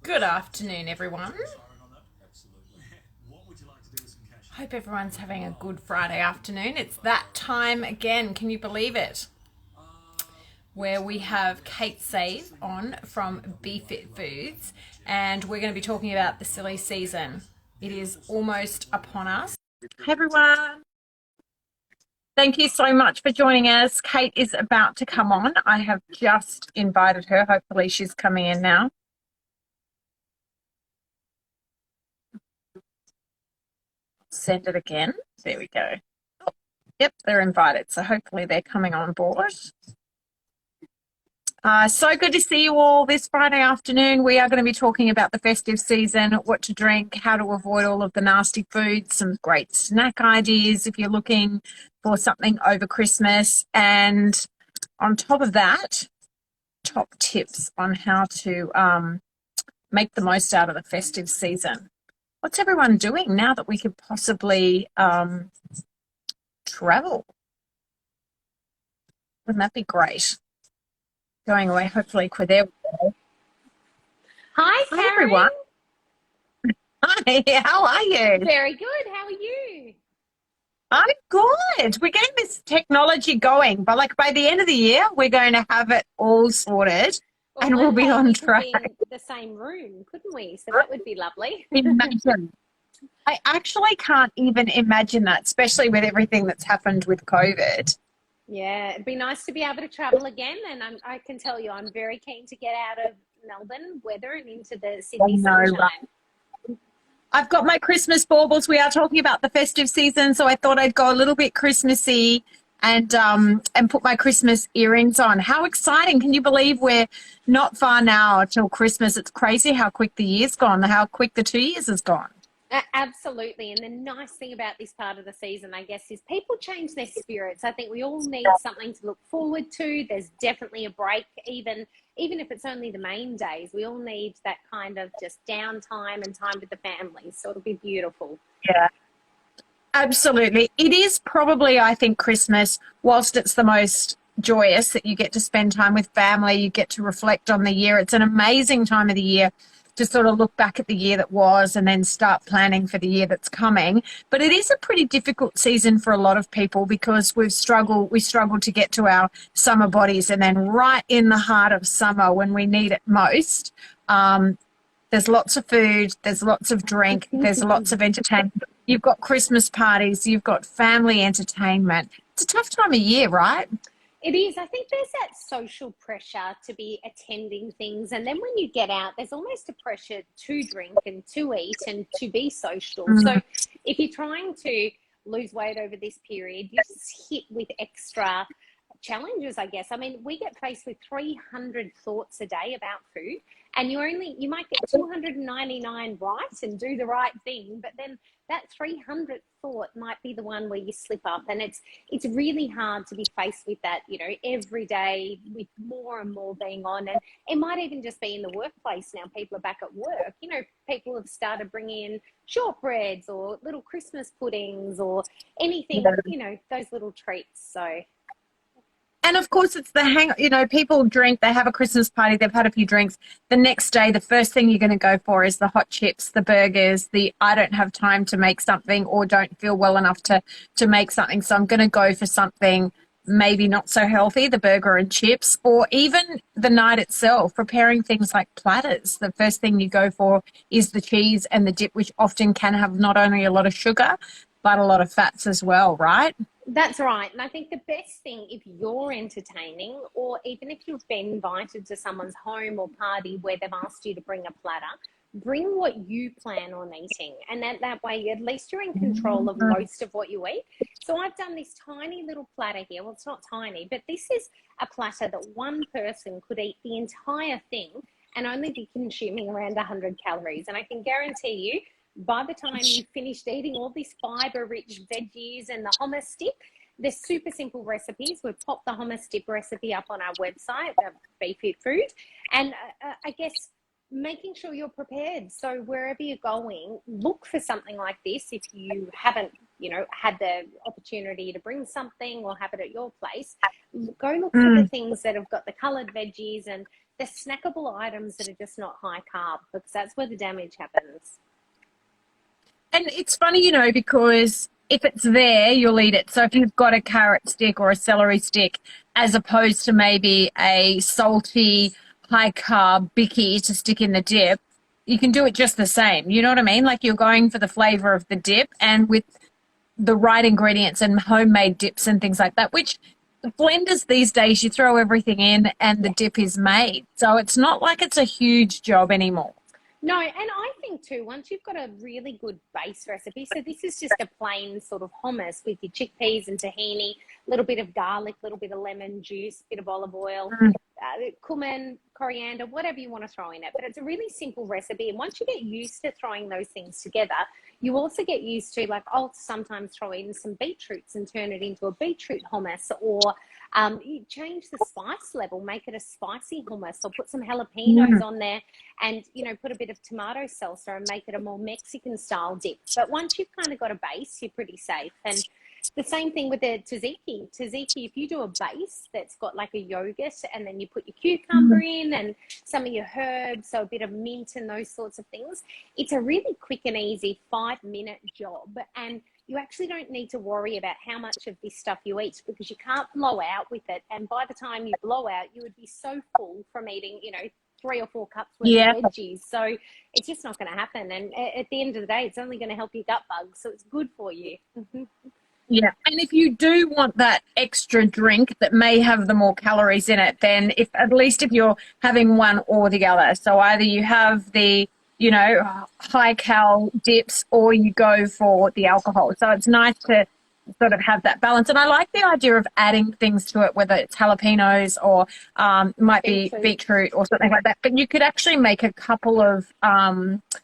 Good afternoon, everyone. Hope everyone's having a good Friday afternoon. It's that time again, can you believe it? Where we have Kate Save on from Be Fit Foods, and we're going to be talking about the silly season. It is almost upon us. Hey everyone. Thank you so much for joining us. Kate is about to come on. I have just invited her. Hopefully she's coming in now. Send it again. There we go. Oh, yep, they're invited. So hopefully they're coming on board. So good to see you all this Friday afternoon. We are going to be talking about the festive season, what to drink, how to avoid all of the nasty foods, some great snack ideas if you're looking for something over Christmas. And on top of that, top tips on how to make the most out of the festive season. What's everyone doing now that we could possibly travel? Wouldn't that be great? Going away, hopefully, we're there. Hi, Hi, everyone. Hi, how are you? Very good. How are you? I'm good. We're getting this technology going, but like by the end of the year, we're going to have it all sorted and we'll be on track. We could be in the same room, couldn't we? So that would be lovely. Imagine. I actually can't even imagine that, especially with everything that's happened with COVID. Yeah, it'd be nice to be able to travel again. And I can tell you, I'm very keen to get out of Melbourne weather and into the Sydney sunshine. Right. I've got my Christmas baubles. We are talking about the festive season, so I thought I'd go a little bit Christmassy and put my Christmas earrings on. How exciting. Can you believe we're not far now till Christmas? It's crazy how quick the year's gone, how quick the 2 years has gone. Absolutely. And the nice thing about this part of the season, I guess, is people change their spirits. I think we all need something to look forward to. There's definitely a break, even if it's only the main days. We all need that kind of just downtime and time with the family. So it'll be beautiful. Yeah, absolutely. It is probably, I think, Christmas, whilst it's the most joyous that you get to spend time with family, you get to reflect on the year. It's an amazing time of the year to sort of look back at the year that was and then start planning for the year that's coming. But it is a pretty difficult season for a lot of people because we struggle to get to our summer bodies, and then right in the heart of summer when we need it most, there's lots of food, there's lots of drink, there's lots of entertainment. You've got Christmas parties, you've got family entertainment. It's a tough time of year, right? It is. I think there's that social pressure to be attending things. And then when you get out, there's almost a pressure to drink and to eat and to be social. So if you're trying to lose weight over this period, you're just hit with extra challenges, I guess. I mean, we get faced with 300 thoughts a day about food, and you might get 299 right and do the right thing, but then that 300th thought might be the one where you slip up. And it's really hard to be faced with that, every day, with more and more being on. And it might even just be in the workplace now. People are back at work. People have started bringing in shortbreads or little Christmas puddings or anything, those little treats. So. And of course, it's people drink, they have a Christmas party, they've had a few drinks. The next day, the first thing you're going to go for is the hot chips, the burgers, I don't have time to make something or don't feel well enough to make something. So I'm going to go for something maybe not so healthy, the burger and chips, or even the night itself, preparing things like platters. The first thing you go for is the cheese and the dip, which often can have not only a lot of sugar, but a lot of fats as well, right? That's right. And I think the best thing, if you're entertaining, or even if you've been invited to someone's home or party where they've asked you to bring a platter, bring what you plan on eating. And that way, at least you're in control of most of what you eat. So I've done this tiny little platter here. Well, it's not tiny, but this is a platter that one person could eat the entire thing and only be consuming around 100 calories. And I can guarantee you, by the time you've finished eating all these fiber-rich veggies and the hummus dip, they're super simple recipes. We've popped the hummus dip recipe up on our website, Be Fit Food. And I guess making sure you're prepared. So wherever you're going, look for something like this. If you haven't, had the opportunity to bring something or have it at your place, go look for the things that have got the coloured veggies and the snackable items that are just not high carb, because that's where the damage happens. And it's funny, because if it's there, you'll eat it. So if you've got a carrot stick or a celery stick, as opposed to maybe a salty, high carb bicky to stick in the dip, you can do it just the same. You know what I mean? Like, you're going for the flavor of the dip, and with the right ingredients and homemade dips and things like that, which the blenders these days, you throw everything in and the dip is made. So it's not like it's a huge job anymore. No, and I think too, once you've got a really good base recipe, so this is just a plain sort of hummus with your chickpeas and tahini, a little bit of garlic, a little bit of lemon juice, a bit of olive oil, cumin, coriander, whatever you want to throw in it. But it's a really simple recipe. And once you get used to throwing those things together, you also get used to, like, I'll sometimes throw in some beetroots and turn it into a beetroot hummus, or you change the spice level, make it a spicy hummus, or put some jalapenos on there and, put a bit of tomato salsa and make it a more Mexican style dip. But once you've kind of got a base, you're pretty safe. And the same thing with the tzatziki. Tzatziki, if you do a base that's got like a yogurt and then you put your cucumber in and some of your herbs, so a bit of mint and those sorts of things, it's a really quick and easy 5-minute job. And you actually don't need to worry about how much of this stuff you eat, because you can't blow out with it. And by the time you blow out, you would be so full from eating, 3 or 4 cups worth of veggies. So it's just not going to happen. And at the end of the day, it's only going to help your gut bugs. So it's good for you. Yeah. And if you do want that extra drink that may have the more calories in it, then at least if you're having one or the other, so either you have the, high cal dips or you go for the alcohol. So it's nice to sort of have that balance. And I like the idea of adding things to it, whether it's jalapenos or might be beetroot or something like that. But you could actually make a couple of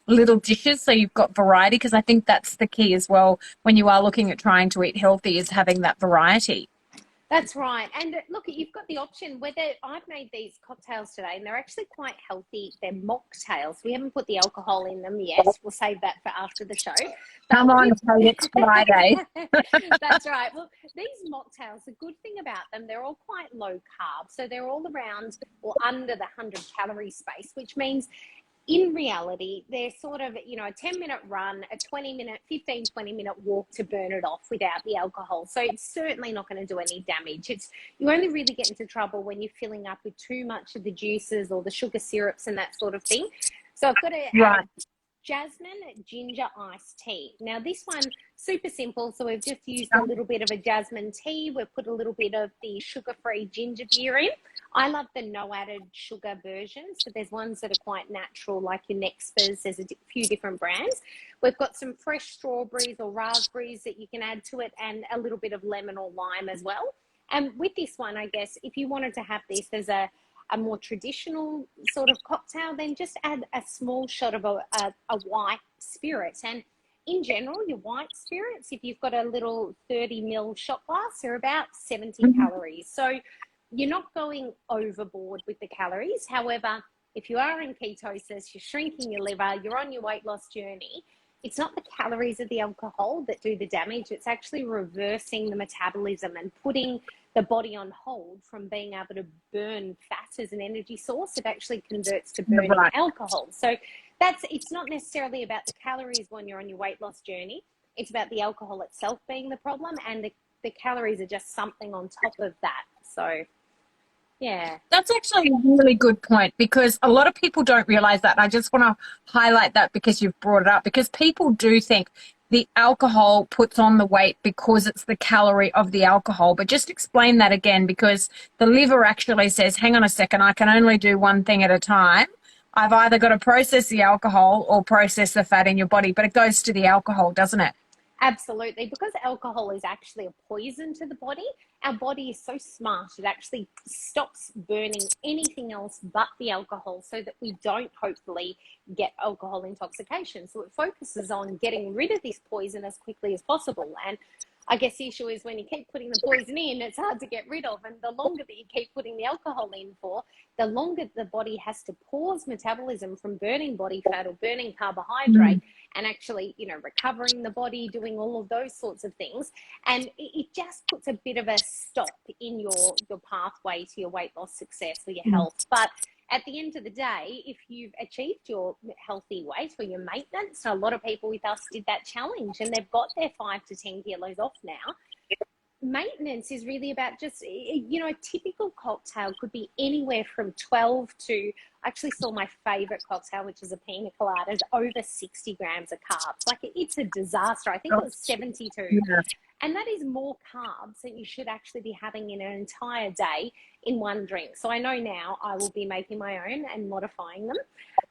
little dishes so you've got variety, because I think that's the key as well when you are looking at trying to eat healthy, is having that variety. That's right. And look, you've got the option, whether I've made these cocktails today, and they're actually quite healthy. They're mocktails. We haven't put the alcohol in them yet. We'll save that for after the show. Come on, it's Friday. That's right. Well, these mocktails, the good thing about them, they're all quite low carb. So they're all around or under the 100-calorie space, which means in reality, they're sort of, a 10-minute run, a 20-minute walk to burn it off without the alcohol. So it's certainly not going to do any damage. You only really get into trouble when you're filling up with too much of the juices or the sugar syrups and that sort of thing. So I've got a jasmine ginger iced tea. Now this one, super simple. So we've just used a little bit of a jasmine tea. We've put a little bit of the sugar-free ginger beer in. I love the no added sugar version. So there's ones that are quite natural, like your Nextbers. There's a few different brands. We've got some fresh strawberries or raspberries that you can add to it, and a little bit of lemon or lime as well. And with this one, I guess, if you wanted to have this as a more traditional sort of cocktail, then just add a small shot of a white spirit. And in general, your white spirits, if you've got a little 30 ml shot glass, are about 70 calories. So you're not going overboard with the calories. However, if you are in ketosis, you're shrinking your liver, you're on your weight loss journey, it's not the calories of the alcohol that do the damage. It's actually reversing the metabolism and putting the body on hold from being able to burn fat as an energy source. It actually converts to burning alcohol. So it's not necessarily about the calories when you're on your weight loss journey. It's about the alcohol itself being the problem, and the calories are just something on top of that. So yeah. That's actually a really good point, because a lot of people don't realize that. I just want to highlight that because you've brought it up, because people do think the alcohol puts on the weight because it's the calorie of the alcohol. But just explain that again, because the liver actually says, hang on a second, I can only do one thing at a time. I've either got to process the alcohol or process the fat in your body, but it goes to the alcohol, doesn't it? Absolutely. Because alcohol is actually a poison to the body, our body is so smart, it actually stops burning anything else but the alcohol, so that we don't hopefully get alcohol intoxication. So it focuses on getting rid of this poison as quickly as possible. And I guess the issue is when you keep putting the poison in, it's hard to get rid of. And the longer that you keep putting the alcohol in for, the longer the body has to pause metabolism from burning body fat or burning carbohydrate and actually, recovering the body, doing all of those sorts of things. And it just puts a bit of a stop in your pathway to your weight loss success or your health. But at the end of the day, if you've achieved your healthy weight or your maintenance, a lot of people with us did that challenge and they've got their 5 to 10 kilos off now. Maintenance is really about just, a typical cocktail could be anywhere from 12 to, I actually saw my favorite cocktail, which is a pina colada, is over 60 grams of carbs. Like, it's a disaster. I think it was 72. Yeah. And that is more carbs than you should actually be having in an entire day in one drink. So I know now I will be making my own and modifying them.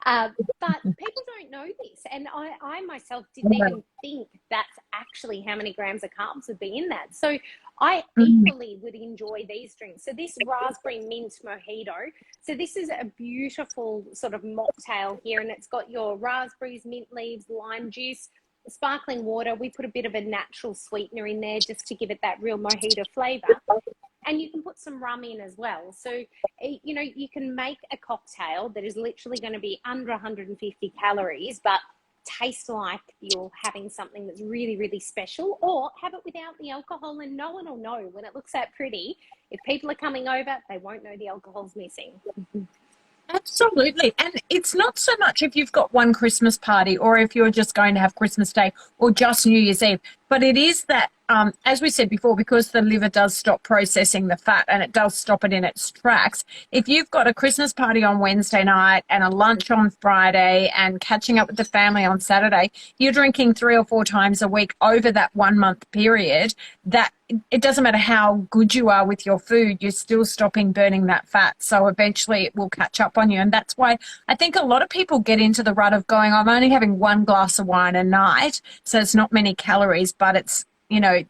But people don't know this. And I myself didn't even think that's actually how many grams of carbs would be in that. So I equally would enjoy these drinks. So this raspberry mint mojito. So this is a beautiful sort of mocktail here, and it's got your raspberries, mint leaves, lime juice, sparkling water. We put a bit of a natural sweetener in there just to give it that real mojito flavor. And you can put some rum in as well. So, you can make a cocktail that is literally going to be under 150 calories, but taste like you're having something that's really, really special, or have it without the alcohol and no one will know when it looks that pretty. If people are coming over, they won't know the alcohol's missing. Absolutely. And it's not so much if you've got one Christmas party or if you're just going to have Christmas Day or just New Year's Eve, but it is that, as we said before, because the liver does stop processing the fat and it does stop it in its tracks. If you've got a Christmas party on Wednesday night and a lunch on Friday and catching up with the family on Saturday, you're drinking 3 or 4 times a week over that 1 month period. That it doesn't matter how good you are with your food, you're still stopping burning that fat. So eventually it will catch up on you. And that's why I think a lot of people get into the rut of going, I'm only having 1 glass of wine a night, so it's not many calories, but it's,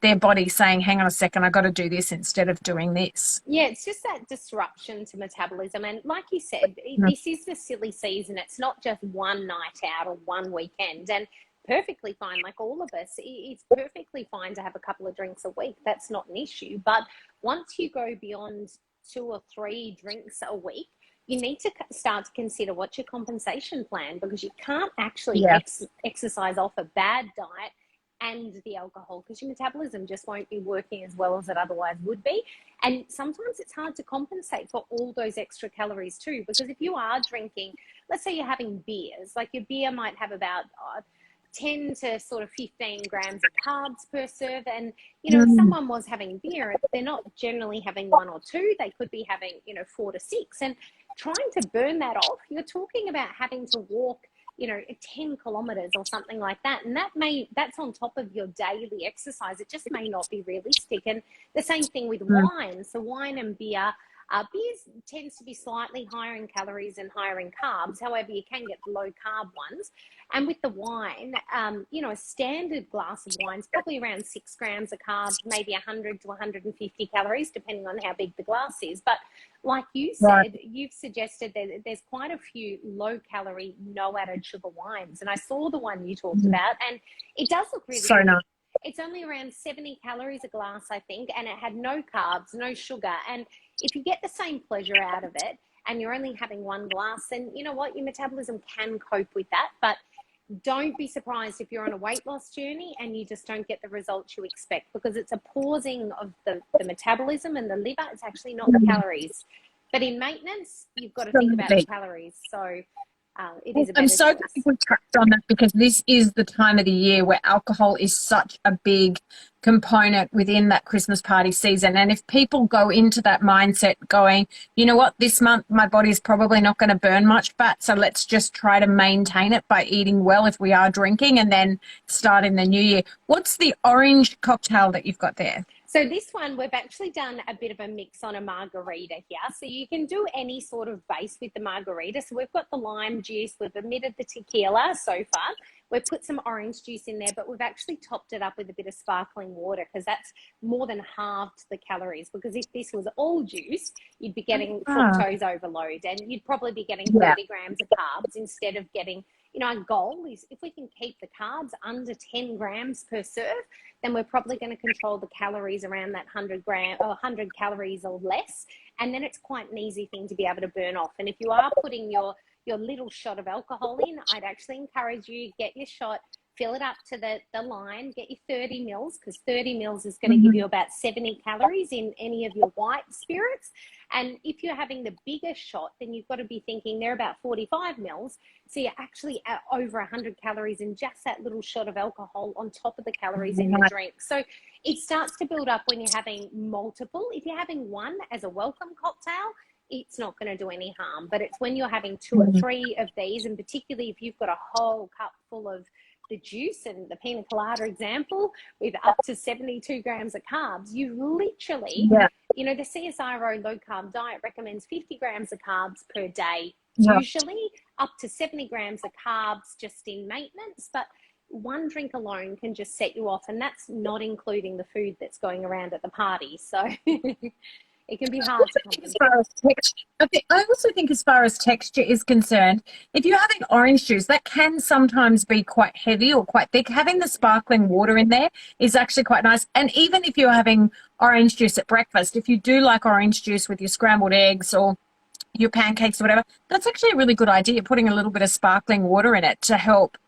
their body saying, hang on a second, I've got to do this instead of doing this. Yeah, it's just that disruption to metabolism. And like you said, this is the silly season. It's not just one night out or one weekend. And perfectly fine, like all of us, it's perfectly fine to have a couple of drinks a week. That's not an issue. But once you go beyond 2 or 3 drinks a week, you need to start to consider what's your compensation plan, because you can't actually exercise off a bad diet and the alcohol, because your metabolism just won't be working as well as it otherwise would be. And sometimes it's hard to compensate for all those extra calories too, because if you are drinking, let's say you're having beers, like your beer might have about 10 to sort of 15 grams of carbs per serve. And, if someone was having beer, they're not generally having 1 or 2. They could be having, 4 to 6. And trying to burn that off, you're talking about having to walk, 10 kilometers or something like that. And that's on top of your daily exercise. It just may not be realistic. And the same thing with wine. So wine and beer, beers tends to be slightly higher in calories and higher in carbs. However, you can get low carb ones. And with the wine, a standard glass of wine is probably around 6 grams of carbs, maybe 100 to 150 calories, depending on how big the glass is. But like you said, you've suggested that there's quite a few low-calorie, no-added sugar wines. And I saw the one you talked about, and it does look really so nice. It's only around 70 calories a glass, I think, and it had no carbs, no sugar. And if you get the same pleasure out of it and you're only having 1 glass, then you know what? Your metabolism can cope with that. But don't be surprised if you're on a weight loss journey and you just don't get the results you expect, because it's a pausing of the metabolism and the liver. It's actually not the calories. But in maintenance, you've got to think about the calories. So it is a better I'm so glad we touched on that, because this is the time of the year where alcohol is such a big component within that Christmas party season. And if people go into that mindset going, you know what, this month my body's probably not going to burn much fat, so let's just try to maintain it by eating well if we are drinking, and then start in the new year. What's the orange cocktail that you've got there? So this one, we've actually done a bit of a mix on a margarita here. So you can do any sort of base with the margarita. So we've got the lime juice, we've omitted the tequila so far. We've put some orange juice in there, but we've actually topped it up with a bit of sparkling water, because that's more than halved the calories. Because if this was all juice, you'd be getting fructose overload, and you'd probably be getting 30 grams of carbs instead of getting, our goal is if we can keep the carbs under 10 grams per serve, then we're probably going to control the calories around that 100 calories or less. And then it's quite an easy thing to be able to burn off. And if you are putting your little shot of alcohol in, I'd actually encourage you, get your shot, fill it up to the line, get your 30 mils, because 30 mils is going to give you about 70 calories in any of your white spirits. And if you're having the bigger shot, then you've got to be thinking they're about 45 mils. So you're actually at over 100 calories in just that little shot of alcohol on top of the calories in the drink. So it starts to build up when you're having multiple. If you're having one as a welcome cocktail, it's not going to do any harm. But it's when you're having 2 or 3 of these, and particularly if you've got a whole cup full of the juice and the pina colada example with up to 72 grams of carbs, you literally, the CSIRO low carb diet recommends 50 grams of carbs per day, usually up to 70 grams of carbs just in maintenance. But one drink alone can just set you off, and that's not including the food that's going around at the party. So it can be hard to compensate. As far as texture, I also think as far as texture is concerned, if you're having orange juice, that can sometimes be quite heavy or quite thick. Having the sparkling water in there is actually quite nice. And even if you're having orange juice at breakfast, if you do like orange juice with your scrambled eggs or your pancakes or whatever, that's actually a really good idea, putting a little bit of sparkling water in it to help,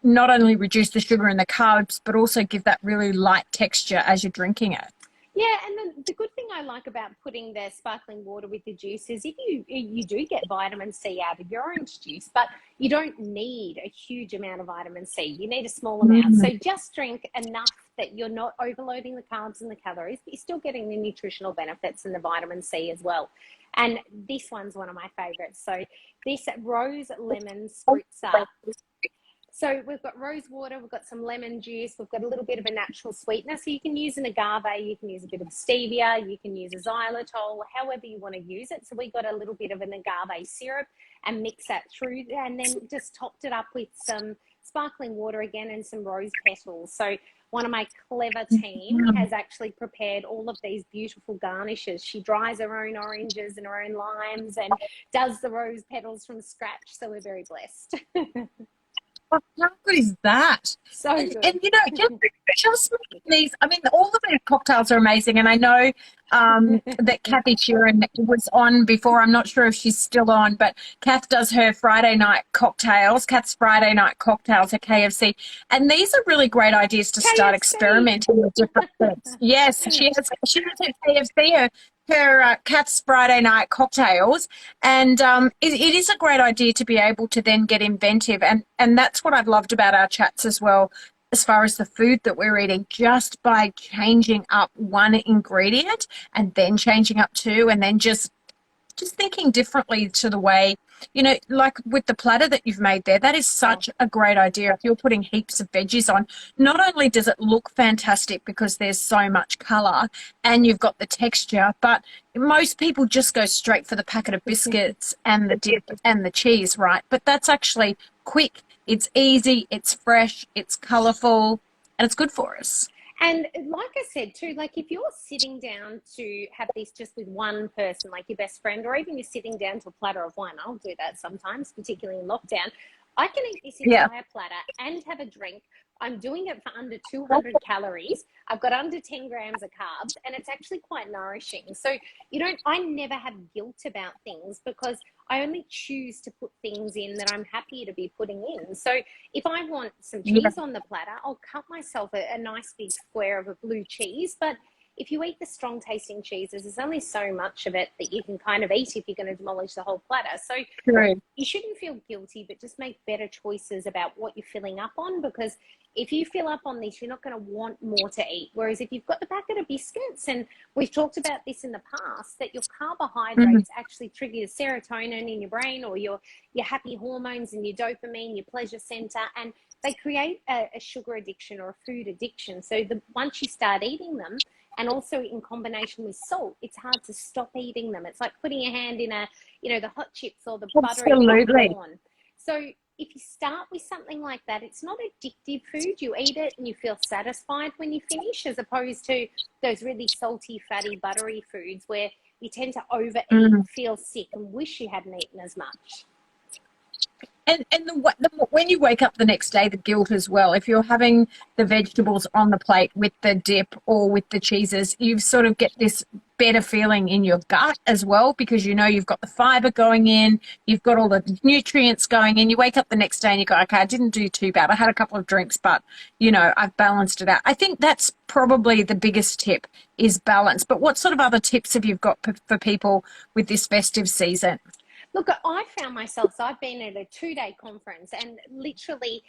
not only reduce the sugar and the carbs, but also give that really light texture as you're drinking it. Yeah, and the good thing I like about putting the sparkling water with the juice is if you do get vitamin C out of your orange juice, but you don't need a huge amount of vitamin C. You need a small amount. So just drink enough that you're not overloading the carbs and the calories, but you're still getting the nutritional benefits and the vitamin C as well. And this one's one of my favorites. So this rose lemon spritzer. So we've got rose water, we've got some lemon juice, we've got a little bit of a natural sweetener. So you can use an agave, you can use a bit of stevia, you can use a xylitol, however you want to use it. So we got a little bit of an agave syrup and mix that through, and then just topped it up with some sparkling water again and some rose petals. So one of my clever team has actually prepared all of these beautiful garnishes. She dries her own oranges and her own limes and does the rose petals from scratch. So we're very blessed. How good is that? So good. And just these, all of their cocktails are amazing. And I know that Kathy Sheeran was on before. I'm not sure if she's still on, but Kath does her Friday night cocktails, Kath's Friday night cocktails at KFC. And these are really great ideas to start experimenting with different things. Yes, she has at KFC, her Kath's Friday night cocktails, and it is a great idea to be able to then get inventive, and that's what I've loved about our chats as well, as far as the food that we're eating, just by changing up one ingredient and then changing up two, and then just thinking differently to the way, like with the platter that you've made there, that is such a great idea. If you're putting heaps of veggies on, not only does it look fantastic because there's so much color and you've got the texture, but most people just go straight for the packet of biscuits and the dip and the cheese, right? But that's actually quick, it's easy, it's fresh, it's colorful, and it's good for us. And like I said too, like if you're sitting down to have this just with one person, like your best friend, or even you're sitting down to a platter of wine, I'll do that sometimes, particularly in lockdown. I can eat this entire platter and have a drink. I'm doing it for under 200 calories. I've got under 10 grams of carbs, and it's actually quite nourishing. So I never have guilt about things because I only choose to put things in that I'm happy to be putting in. So if I want some cheese on the platter, I'll cut myself a nice big square of a blue cheese. But if you eat the strong tasting cheeses, there's only so much of it that you can kind of eat if you're going to demolish the whole platter. So you shouldn't feel guilty, but just make better choices about what you're filling up on, because if you fill up on this, you're not going to want more to eat. Whereas if you've got the packet of biscuits, and we've talked about this in the past, that your carbohydrates actually trigger your serotonin in your brain, or your happy hormones and your dopamine, your pleasure center, and they create a sugar addiction or a food addiction. So once you start eating them, and also in combination with salt, it's hard to stop eating them. It's like putting your hand in the hot chips or the buttery popcorn. So if you start with something like that, it's not addictive food. You eat it and you feel satisfied when you finish, as opposed to those really salty, fatty, buttery foods where you tend to overeat, feel sick, and wish you hadn't eaten as much. And when you wake up the next day, the guilt as well. If you're having the vegetables on the plate with the dip or with the cheeses, you sort of get this better feeling in your gut as well, because you know you've got the fiber going in, you've got all the nutrients going in. You wake up the next day and you go, okay, I didn't do too bad. I had a couple of drinks, but I've balanced it out. I think that's probably the biggest tip, is balance. But what sort of other tips have you got for people with this festive season? Look, I found myself, so I've been at a 2-day conference, and literally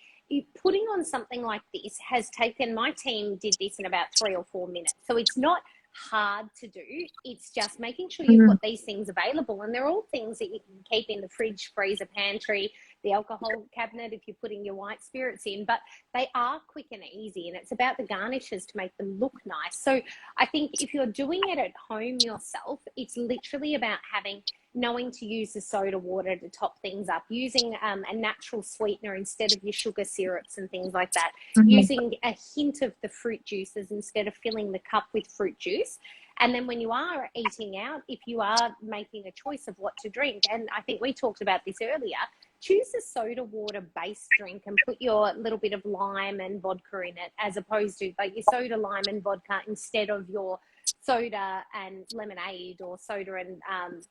putting on something like this has taken, my team did this in about 3 or 4 minutes. So it's not hard to do. It's just making sure you've got these things available. And they're all things that you can keep in the fridge, freezer, pantry, the alcohol cabinet if you're putting your white spirits in. But they are quick and easy. And it's about the garnishes to make them look nice. So I think if you're doing it at home yourself, it's literally about knowing to use the soda water to top things up, using a natural sweetener instead of your sugar syrups and things like that, using a hint of the fruit juices instead of filling the cup with fruit juice. And then when you are eating out, if you are making a choice of what to drink, and I think we talked about this earlier, choose a soda water based drink and put your little bit of lime and vodka in it, as opposed to like your soda, lime and vodka instead of your soda and lemonade, or soda and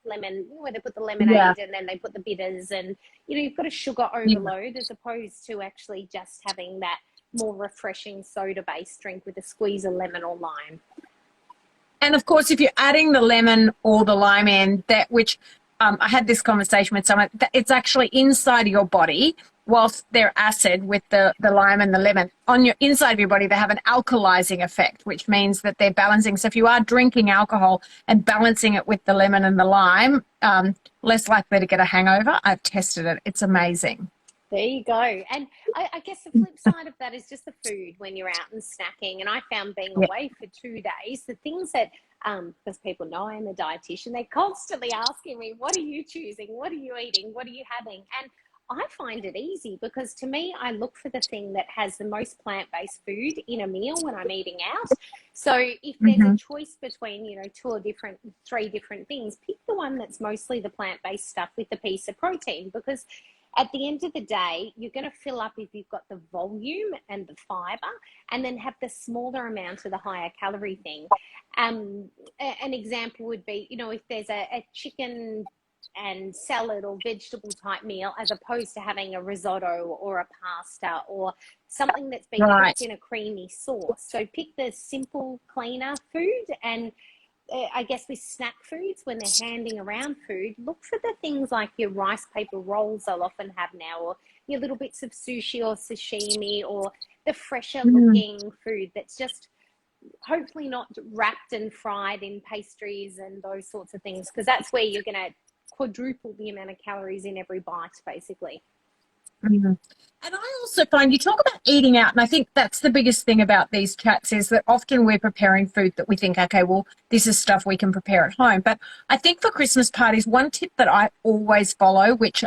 lemon, where they put the lemonade and then they put the bitters, and you've got a sugar overload as opposed to actually just having that more refreshing soda based drink with a squeeze of lemon or lime. And of course, if you're adding the lemon or the lime in, which I had this conversation with someone, it's actually inside of your body. Whilst they're acid with the lime and the lemon, on your inside of your body, they have an alkalizing effect, which means that they're balancing. So if you are drinking alcohol and balancing it with the lemon and the lime, less likely to get a hangover. I've tested it. It's amazing. There you go. And I guess the flip side of that is just the food when you're out and snacking. And I found being away for 2 days, the things that, because people know I'm a dietitian, they're constantly asking me, what are you choosing? What are you eating? What are you having? And I find it easy, because to me, I look for the thing that has the most plant-based food in a meal when I'm eating out. So if there's a choice between, 3 different things, pick the one that's mostly the plant-based stuff with the piece of protein, because at the end of the day, you're going to fill up if you've got the volume and the fiber, and then have the smaller amount of the higher calorie thing. An example would be, if there's a chicken and salad or vegetable type meal, as opposed to having a risotto or a pasta or something that's been cooked in a creamy sauce. So pick the simple, cleaner food. And I guess with snack foods, when they're handing around food, look for the things like your rice paper rolls I'll often have now, or your little bits of sushi or sashimi, or the fresher looking food that's just hopefully not wrapped and fried in pastries and those sorts of things, because that's where you're going to quadruple the amount of calories in every bite, basically. And I also find, you talk about eating out, and I think that's the biggest thing about these chats, is that often we're preparing food that we think, okay, well, this is stuff we can prepare at home. But I think for Christmas parties, one tip that I always follow, which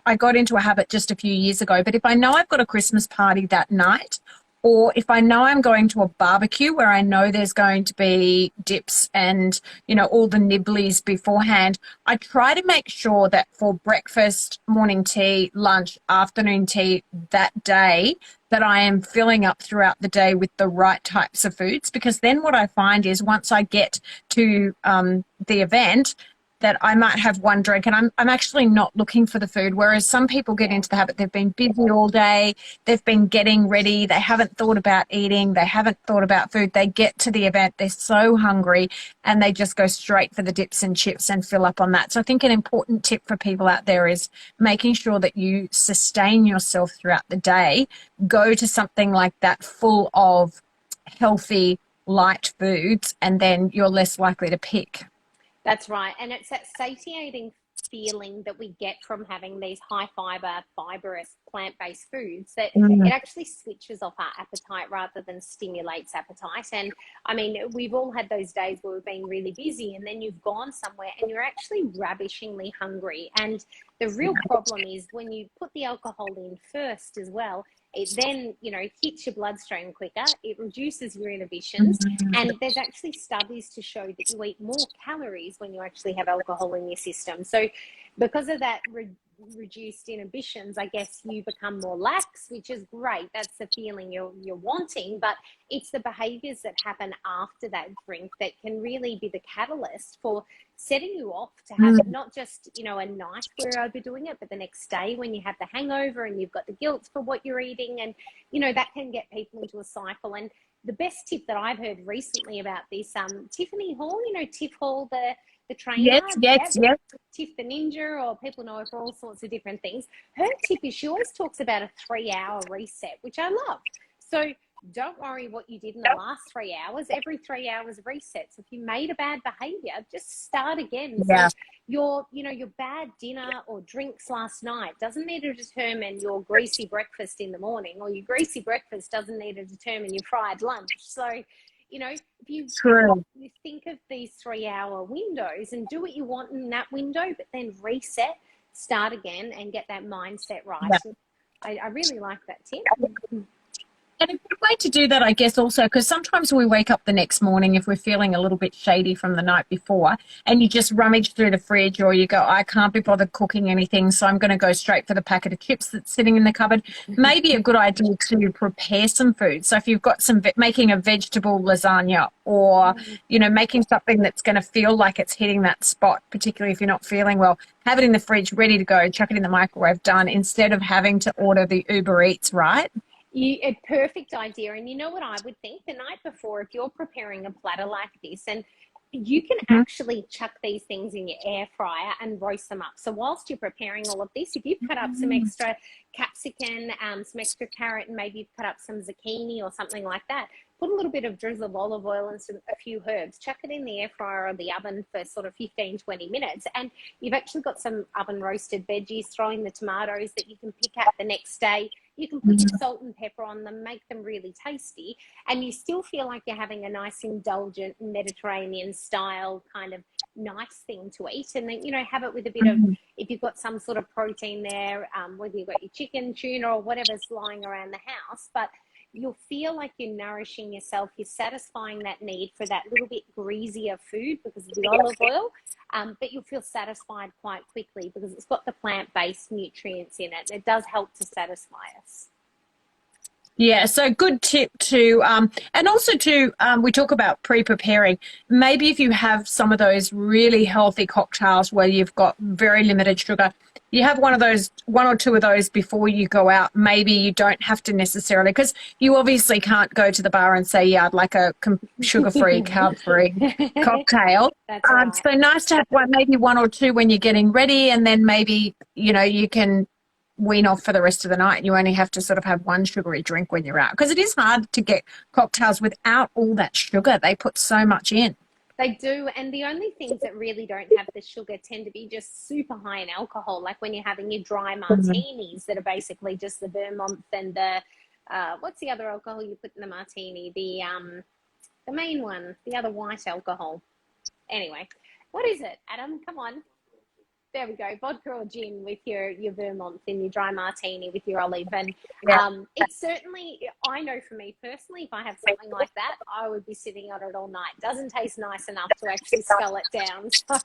I got into a habit just a few years ago, but if I know I've got a Christmas party that night, or if I know I'm going to a barbecue where I know there's going to be dips and, all the nibblies beforehand, I try to make sure that for breakfast, morning tea, lunch, afternoon tea that day, that I am filling up throughout the day with the right types of foods. Because then what I find is, once I get to the event, that I might have one drink and I'm actually not looking for the food. Whereas some people get into the habit, they've been busy all day, they've been getting ready, they haven't thought about eating, they haven't thought about food. They get to the event, they're so hungry, and they just go straight for the dips and chips and fill up on that. So I think an important tip for people out there is making sure that you sustain yourself throughout the day. Go to something like that full of healthy, light foods, and then you're less likely to pick. That's right. And it's that satiating feeling that we get from having these high fiber, fibrous, plant-based foods, that it actually switches off our appetite rather than stimulates appetite. And I mean, we've all had those days where we've been really busy, and then you've gone somewhere and you're actually ravishingly hungry. And the real problem is when you put the alcohol in first as well, it then, hits your bloodstream quicker. It reduces your inhibitions. And there's actually studies to show that you eat more calories when you actually have alcohol in your system. So because of that reduced inhibitions, I guess you become more lax, which is great. That's the feeling you're wanting, but it's the behaviors that happen after that drink that can really be the catalyst for setting you off to have not just, you know, a night where you're overdoing it, but the next day when you have the hangover and you've got the guilt for what you're eating, and, you know, that can get people into a cycle. And the best tip that I've heard recently about this, Tiffany Hall, you know, Tiff Hall, the trainer, Yes. Tiff the Ninja, or people know her for all sorts of different things. Her tip is she always talks about a 3-hour reset, which I love. So don't worry what you did in the last 3 hours. Every 3 hours reset. So if you made a bad behavior, just start again. Yeah. So your bad dinner or drinks last night doesn't need to determine your greasy breakfast in the morning, or your greasy breakfast doesn't need to determine your fried lunch. So, you know, if you think of these 3-hour windows and do what you want in that window, but then reset, start again, and get that mindset right. Yeah. I really like that tip. And a good way to do that, I guess, also, because sometimes we wake up the next morning if we're feeling a little bit shady from the night before, and you just rummage through the fridge, or you go, I can't be bothered cooking anything, so I'm going to go straight for the packet of chips that's sitting in the cupboard. Maybe a good idea to prepare some food. So if you've got making a vegetable lasagna, or, you know, making something that's going to feel like it's hitting that spot, particularly if you're not feeling well, have it in the fridge, ready to go, chuck it in the microwave, done, instead of having to order the Uber Eats, right? A perfect idea. And you know what I would think? The night before, if you're preparing a platter like this, and you can actually chuck these things in your air fryer and roast them up. So whilst you're preparing all of this, if you've cut up some extra capsicum, some extra carrot, and maybe you've cut up some zucchini or something like that, put a little bit of drizzle of olive oil and a few herbs, chuck it in the air fryer or the oven for sort of 15, 20 minutes. And you've actually got some oven roasted veggies, throwing the tomatoes that you can pick up the next day. You can put your salt and pepper on them, make them really tasty, and you still feel like you're having a nice, indulgent, Mediterranean style kind of nice thing to eat. And then, you know, have it with a bit of, if you've got some sort of protein there, whether you've got your chicken, tuna, or whatever's lying around the house, but you'll feel like you're nourishing yourself. You're satisfying that need for that little bit greasier food because of the olive oil, but you'll feel satisfied quite quickly because it's got the plant-based nutrients in it. It does help to satisfy us. Yeah, so good tip to, and also to, we talk about pre-preparing. Maybe if you have some of those really healthy cocktails where you've got very limited sugar, you have one or two of those before you go out. Maybe you don't have to necessarily, because you obviously can't go to the bar and say, yeah, I'd like a sugar-free, carb-free cocktail. That's right. So nice to have maybe one or two when you're getting ready, and then maybe, you know, you can wean off for the rest of the night. You only have to sort of have one sugary drink when you're out, because it is hard to get cocktails without all that sugar. They put so much in. They do, and the only things that really don't have the sugar tend to be just super high in alcohol, like when you're having your dry martinis that are basically just the Vermouth and the what's the other alcohol you put in the martini? The main one, the other white alcohol. Anyway, what is it, Adam? Come on. There we go, vodka or gin with your Vermouth and your dry martini with your olive. And it's certainly, I know for me personally, if I have something like that, I would be sitting on it all night. Doesn't taste nice enough to actually scull it down. So.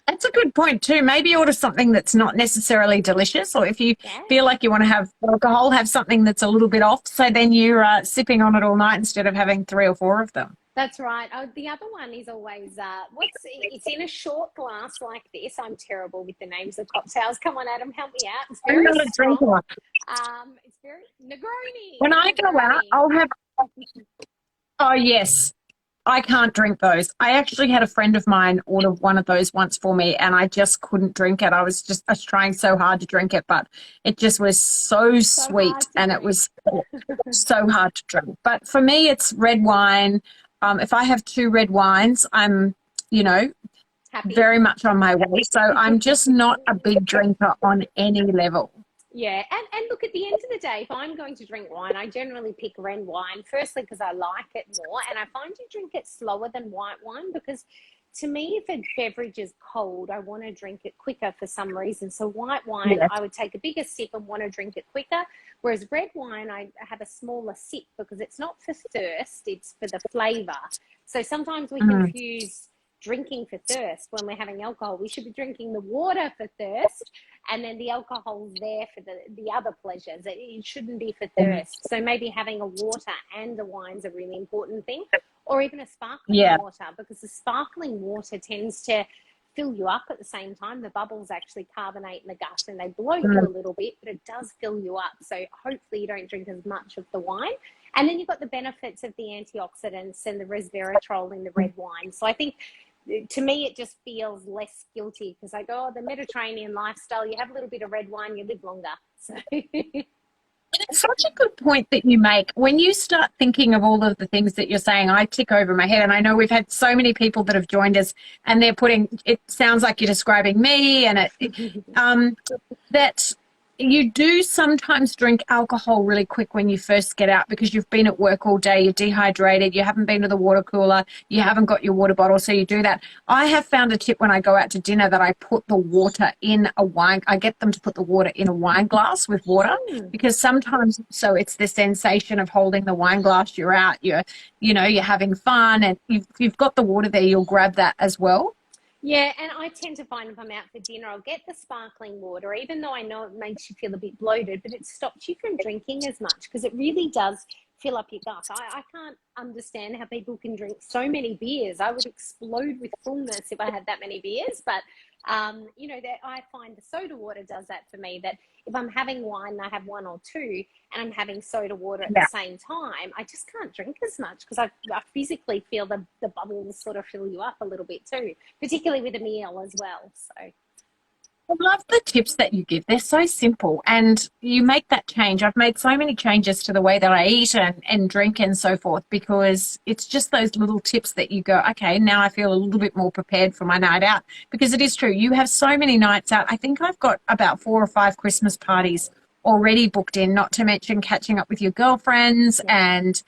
That's a good point too. Maybe order something that's not necessarily delicious, or if you feel like you want to have alcohol, have something that's a little bit off, so then you're sipping on it all night instead of having 3 or 4 of them. That's right. Oh, the other one is always, it's in a short glass like this. I'm terrible with the names of cocktails. Come on, Adam, help me out. It's very strong. It's very Negroni. When I go out, I'll have, oh yes, I can't drink those. I actually had a friend of mine order one of those once for me, and I just couldn't drink it. I was trying so hard to drink it, but it just was so sweet, and it was so hard to drink. But for me, it's red wine. If I have 2 red wines, I'm, you know, happy, very much on my way. So I'm just not a big drinker on any level. Yeah, and look, at the end of the day, if I'm going to drink wine, I generally pick red wine, firstly because I like it more, and I find you drink it slower than white wine, because to me, if a beverage is cold, I want to drink it quicker for some reason. So white wine, I would take a bigger sip and want to drink it quicker, whereas red wine, I have a smaller sip because it's not for thirst, it's for the flavour. So sometimes we confuse drinking for thirst when we're having alcohol. We should be drinking the water for thirst, and then the alcohol's there for the other pleasures. It shouldn't be for thirst. So maybe having a water and a wine's a really important thing, or even a sparkling water, because the sparkling water tends to fill you up at the same time. The bubbles actually carbonate in the gut and they bloat you a little bit, but it does fill you up. So hopefully you don't drink as much of the wine. And then you've got the benefits of the antioxidants and the resveratrol in the red wine. So I think, to me, it just feels less guilty, because I go, oh, the Mediterranean lifestyle, you have a little bit of red wine, you live longer. So It's such a good point that you make. When you start thinking of all of the things that you're saying, I tick over my head. And I know we've had so many people that have joined us, and they're putting, it sounds like you're describing me, and that you do sometimes drink alcohol really quick when you first get out, because you've been at work all day, you're dehydrated, you haven't been to the water cooler, you haven't got your water bottle, so you do that. I have found a tip when I go out to dinner that I put the water in a wine, I get them to put the water in a wine glass with water, because sometimes, so it's the sensation of holding the wine glass, you're out, you're having fun, and you've got the water there, you'll grab that as well. Yeah, and I tend to find if I'm out for dinner, I'll get the sparkling water, even though I know it makes you feel a bit bloated, but it stops you from drinking as much, because it really does fill up your gut. I can't understand how people can drink so many beers. I would explode with fullness if I had that many beers, but that I find the soda water does that for me, that if I'm having wine and I have one or two and I'm having soda water at the same time, I just can't drink as much, because I physically feel the bubbles sort of fill you up a little bit too, particularly with a meal as well. So I love the tips that you give. They're so simple, and you make that change. I've made so many changes to the way that I eat and drink and so forth, because it's just those little tips that you go, okay, now I feel a little bit more prepared for my night out. Because it is true, you have so many nights out. I think I've got about 4 or 5 Christmas parties already booked in, not to mention catching up with your girlfriends and,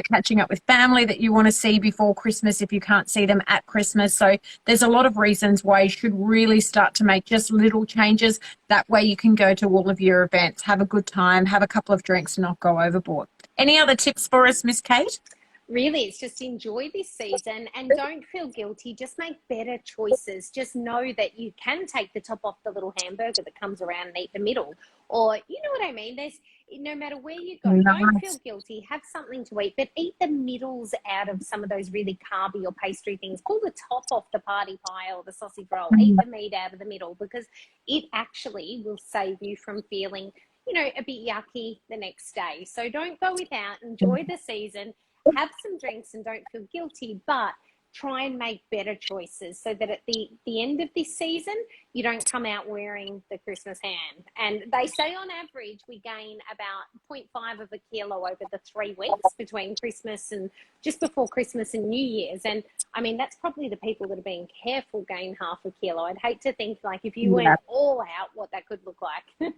catching up with family that you want to see before Christmas if you can't see them at Christmas. So there's a lot of reasons why you should really start to make just little changes. That way you can go to all of your events, have a good time, have a couple of drinks and not go overboard. Any other tips for us, Miss Kate? Really, it's just enjoy this season and don't feel guilty. Just make better choices. Just know that you can take the top off the little hamburger that comes around and eat the middle. Or, you know what I mean? There's, no matter where you go, don't feel guilty. Have something to eat, but eat the middles out of some of those really carby or pastry things. Pull the top off the party pie or the sausage roll. Eat the meat out of the middle, because it actually will save you from feeling, a bit yucky the next day. So don't go without. Enjoy the season. Have some drinks and don't feel guilty, but try and make better choices so that at the end of this season, you don't come out wearing the Christmas ham. And they say on average, we gain about 0.5 of a kilo over the 3 weeks between Christmas and just before Christmas and New Year's. And I mean, that's probably the people that are being careful gain half a kilo. I'd hate to think, like, if you went all out, what that could look like.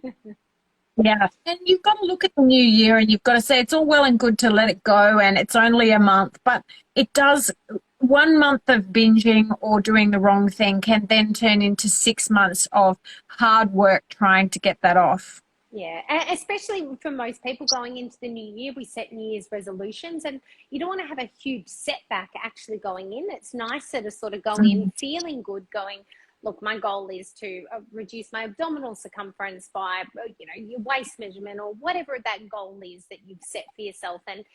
Yeah, and you've got to look at the new year and you've got to say it's all well and good to let it go and it's only a month, but it does, 1 month of binging or doing the wrong thing can then turn into 6 months of hard work trying to get that off. Yeah, especially for most people going into the new year, we set New Year's resolutions and you don't want to have a huge setback actually going in. It's nicer to sort of go in feeling good, going, look, my goal is to reduce my abdominal circumference by, your waist measurement or whatever that goal is that you've set for yourself. And,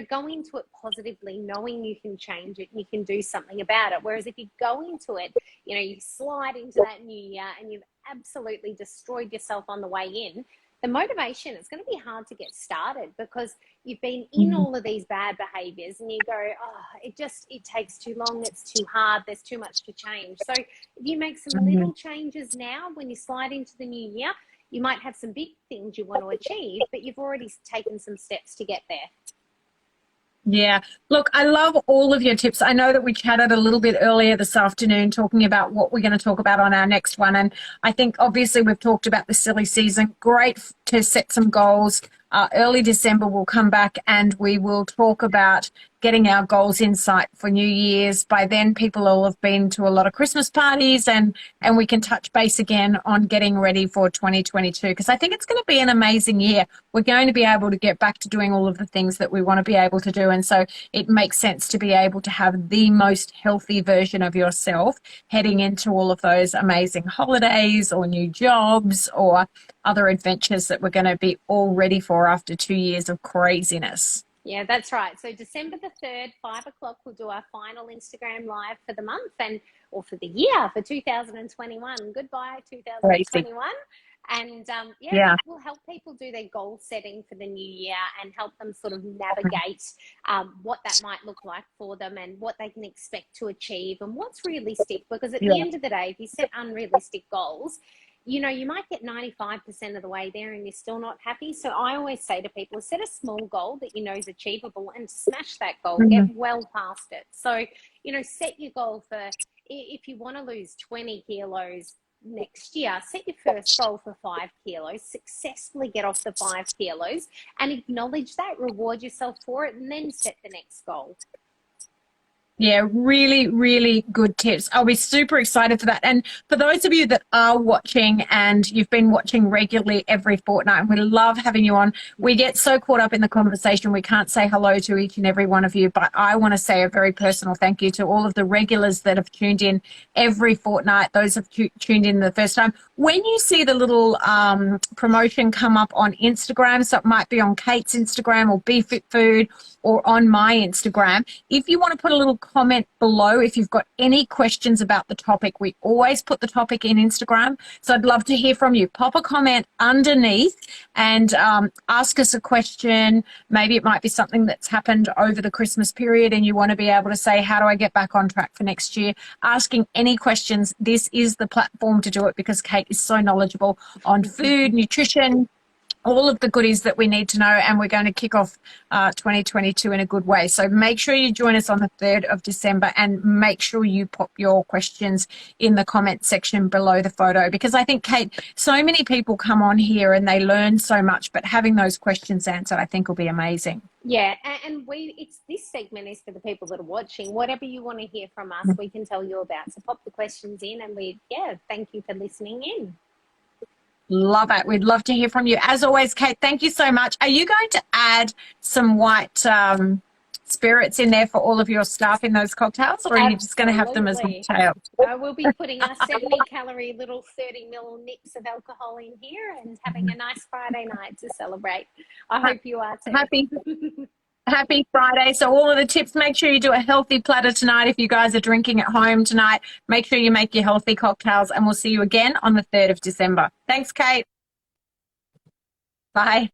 go into it positively, knowing you can change it and you can do something about it. Whereas if you go into it, you slide into that new year and you've absolutely destroyed yourself on the way in, the motivation, it's going to be hard to get started because you've been in all of these bad behaviors and you go, oh, it takes too long. It's too hard. There's too much to change. So if you make some little changes now, when you slide into the new year, you might have some big things you want to achieve, but you've already taken some steps to get there. Yeah. Look, I love all of your tips. I know that we chatted a little bit earlier this afternoon talking about what we're going to talk about on our next one. And I think obviously we've talked about the silly season. Great to set some goals. Early December, we'll come back and we will talk about getting our goals in sight for New Year's. By then, people will have been to a lot of Christmas parties, and we can touch base again on getting ready for 2022, because I think it's going to be an amazing year. We're going to be able to get back to doing all of the things that we want to be able to do, and so it makes sense to be able to have the most healthy version of yourself heading into all of those amazing holidays or new jobs or other adventures that we're going to be all ready for after 2 years of craziness. Yeah, that's right. So December the 3rd, 5 o'clock, we'll do our final Instagram live for the month or for the year, for 2021. Goodbye, 2021. And we'll help people do their goal setting for the new year and help them sort of navigate what that might look like for them and what they can expect to achieve and what's realistic. Because at the end of the day, if you set unrealistic goals, you know, you might get 95% of the way there and you're still not happy. So I always say to people, set a small goal that you know is achievable and smash that goal, get well past it. So, you know, set your goal for, if you want to lose 20 kilos next year, set your first goal for 5 kilos, successfully get off the 5 kilos and acknowledge that, reward yourself for it, and then set the next goal. Yeah, really, really good tips. I'll be super excited for that. And for those of you that are watching and you've been watching regularly every fortnight, and we love having you on, we get so caught up in the conversation, we can't say hello to each and every one of you. But I want to say a very personal thank you to all of the regulars that have tuned in every fortnight, those have tuned in the first time. When you see the little promotion come up on Instagram, so it might be on Kate's Instagram or Be Fit Food or on my Instagram, if you want to put a little comment below if you've got any questions about the topic. We always put the topic in Instagram, so I'd love to hear from you. Pop a comment underneath and ask us a question. Maybe it might be something that's happened over the Christmas period and you want to be able to say, how do I get back on track for next year? Asking any questions, this is the platform to do it, because Kate is so knowledgeable on food, nutrition, all of the goodies that we need to know, and we're going to kick off 2022 in a good way. So make sure you join us on the 3rd of December and make sure you pop your questions in the comment section below the photo, because I think, Kate, so many people come on here and they learn so much, but having those questions answered, I think, will be amazing. Yeah, and this segment is for the people that are watching. Whatever you want to hear from us, we can tell you about. So pop the questions in, and thank you for listening in. Love it. We'd love to hear from you. As always, Kate, thank you so much. Are you going to add some white spirits in there for all of your staff in those cocktails, or are you just going to have them as mocktails? I will be putting a 70-calorie little 30ml nips of alcohol in here and having a nice Friday night to celebrate. I hope you are too. Happy Friday. So all of the tips, make sure you do a healthy platter tonight. If you guys are drinking at home tonight, make sure you make your healthy cocktails, and we'll see you again on the 3rd of December. Thanks, Kate. Bye.